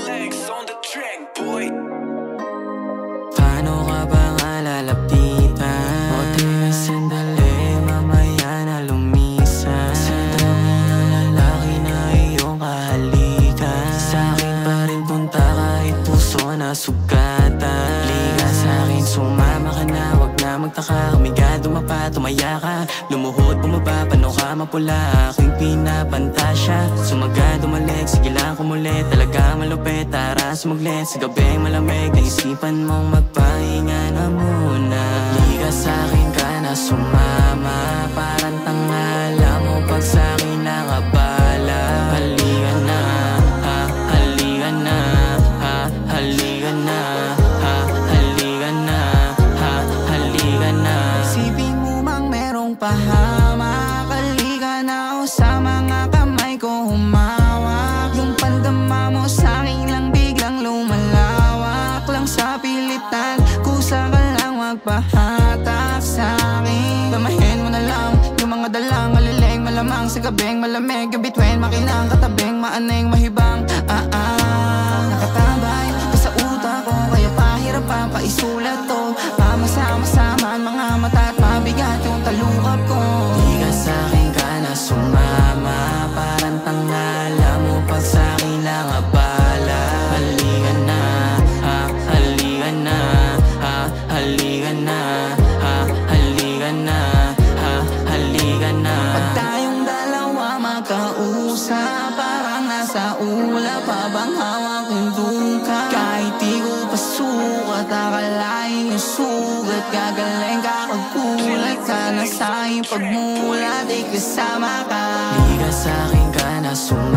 Legs on the track, boy. Paano ka ba nga lalapitan? O di na sandali, mamaya na lumisan. Sa dami ng lalaki na iyong kahalikan, sa'kin pa rin punta kahit puso na sugatan. Liga sa'kin, sumama ka na, wag na magtaka. Humiga, dumapa, tumaya ka, lumuhod, bumaba, paano ka mapula? Aking pinapantasya, sumaga, dumalik, sige lang kumulit. Talaga malupit, tara sumaglit. Sa gabing malamig, naisipan mong magpahinga na muna. Liga sa'kin ka na sumama, parang tangala mo pag sa'kin nakabala. Halika na, ha, halika na, ha, halika na, ha, halika na, ha, halika na. Isipin mo mang merong pahamak, halika na o sa mga kamay ko humawak. Yung pandama mo sa'kin lang biglang lumalawak. Lang sa pilitan, kusa ka lang magpahatak sa'kin. Damahin mo na lang yung mga dalang alileng malamang sa gabing malamig. Yung bituin makinang katabing maaning mahibang. Nakatabay ka sa utak ko, kaya pahirap pa paisulat to. Pamasama-sama ang mga mata at mabigat yung talukap ko. Di ka sa'kin ka na sumama, parang tangala mo pag sa'kin lang abala. Halika na, ha, halika na, ha, halika na, ha, halika na, ha, halika na. Pag tayong dalawa magkausap, parang nasa ulap habang hawak yung duka. Kahit di ko pasukat, akalain yung sugat. Gagaling ka pagkulat ka na sa'king pagmulat, di kasama ka. Liga sa'kin ka na sumama,